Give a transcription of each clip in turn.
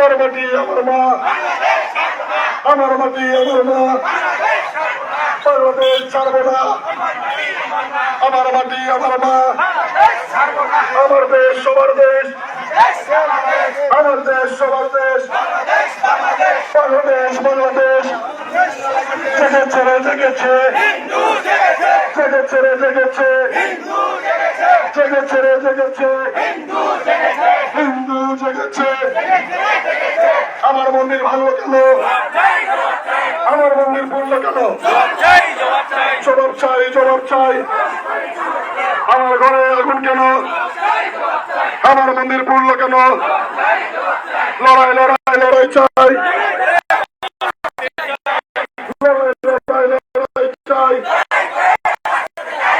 আমার মাটি আমার মা, আমার মাটি আমার মা, বাংলাদেশ ছাড়বো না। আমার মাটি আমার মা, আমার দেশ সবার দেশ, আমার দেশ সবার দেশ, বাংলাদেশ বাংলাদেশ জেগেছে রে জেগেছে, জেগেছে রে জেগেছে, জেগেছে রে জেগেছে, হিন্দু জেগেছে। আমার মন্দির ভাঙলো কেন, আমার মন্দির পড়লো কেন, জবাব চাই জবাব চাই। আমার ঘরে আগুন কেন, আমার মন্দির পড়লো কেন, লড়াই লড়াই লড়াই চাই, লড়াই লড়াই লড়াই চাই,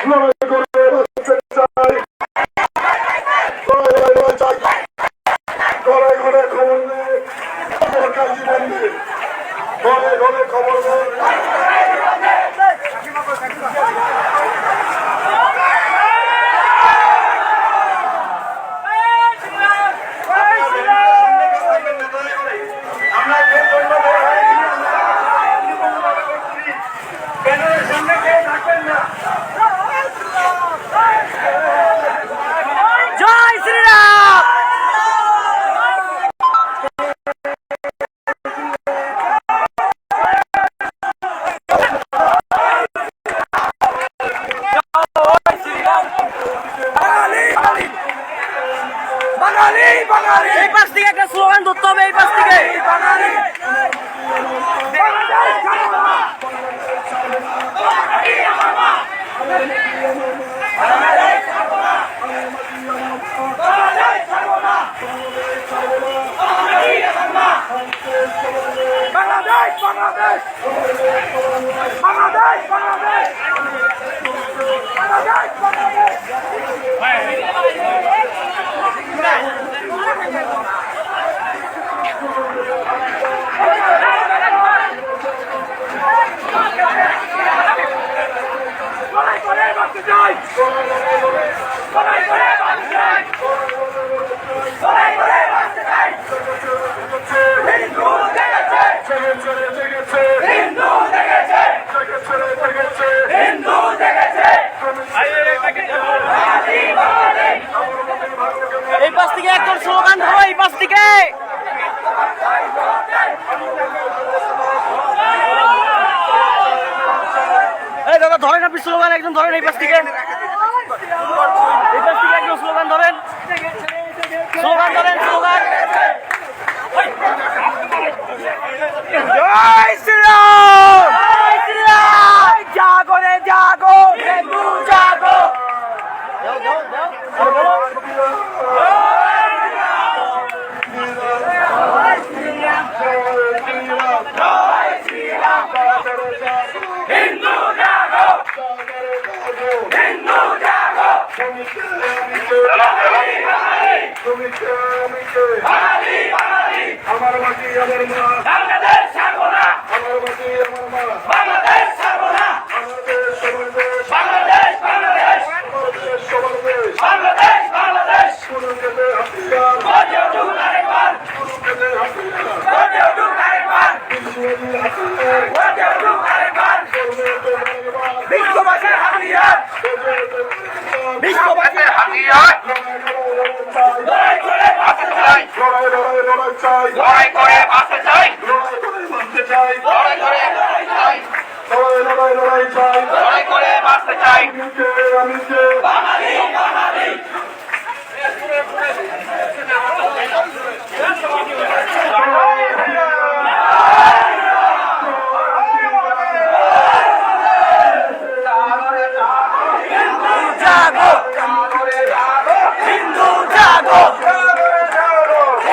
লড়াই করে বাঁচতে চাই, লড়াই লড়াই লড়াই চাই। ঘরে ঘরে খবর নেই, সরকার জীবন নেই, ঘরে ঘরে খবর নেই। এই পাশ থেকে একটা স্লোগান ধরতে হবে, এই পাশ থেকে এই পাশ থেকে একজন স্লোগান ধরো, এই পাশ থেকে এই দাদা ধরেন, আপনি স্লোগান একজন ধরেন, এই পাশ থেকে একজন স্লোগান ধরেন, স্লোগান ধরেন, স্লোগান। জয় শ্রীরাম, জয় শ্রীরাম, জাগো রে জাগো, হিন্দু জাগো। আমার মাটি আমার মা, বাংলাদেশ ছাড়বো না, আমার মাটি আমার মা, বাংলাদেশ ছাড়বো না, আমার দেশ সবার দেশ, বাংলাদেশ বাংলাদেশ, আমার দেশ সবার দেশ। বাংলাদেশ বাংলাদেশ, শুরু খেতে হাতিয়ার, গর্জে উঠুক আরেকবার, শুরু খেতে হাতিয়ার, গর্জে উঠুক আরেকবার, বিশ্ববাদী হাতিয়ার, গর্জে উঠুক আরেকবার, করবে তোমার এবার, বিশ্ববাসীর হাতিয়ার, করবে তোমার এবার। বিশ্ববাসীর হাতিয়ার, লড়াই করে বাঁচতে চাই, লড়াই করে বাঁচতে চাই, লড়াই করে বাঁচতে চাই, লড়াই করে বাঁচতে চাই, লড়াই করে বাঁচতে চাই, লড়াই চাই, লড়াই করে বাঁচতে চাই। আমি কে বাঙালি বাঙালি, জাগো, হিন্দু জাগো,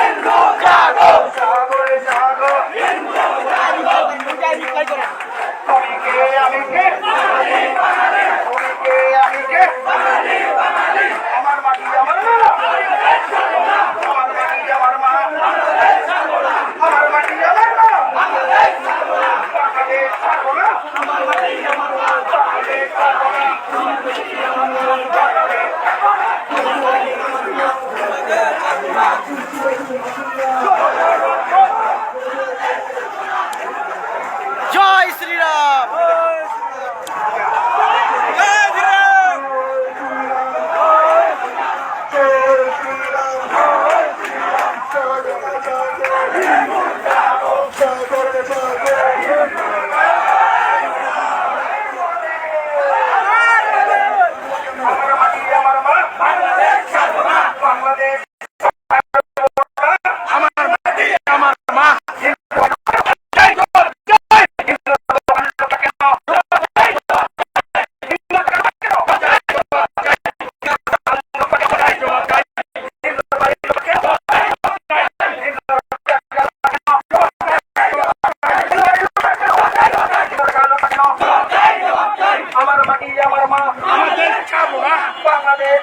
হিন্দু জাগো, আমি কে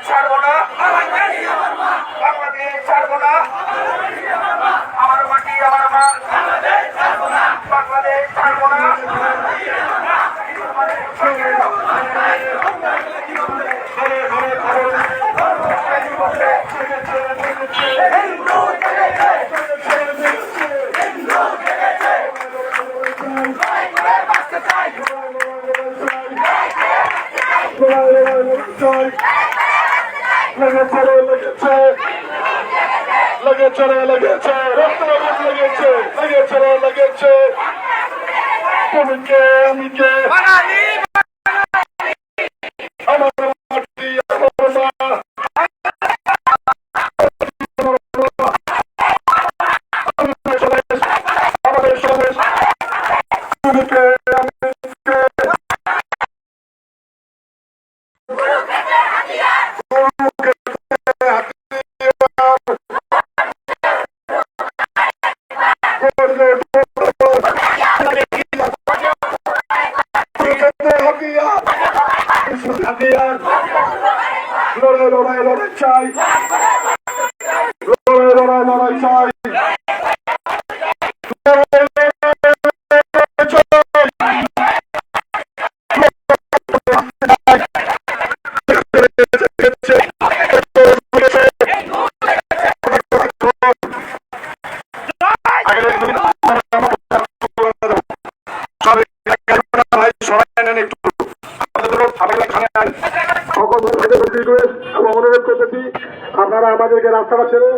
ছাড়বো না, বাংলাদেশ ছাড়বো না, আমার মাটি আমার মা, বাংলাদেশ ছাড়বো না। লেগেছে রক্ত লেগেছে তুমি কে আমি কে আমার মাটি আমার মা আমাদের সমাজ তুমি কে আমি কে লড়াই চাই, লড়াই চাই। অনুরোধ করতেছি আপনারা আমাদেরকে রাস্তাটা ছেড়ে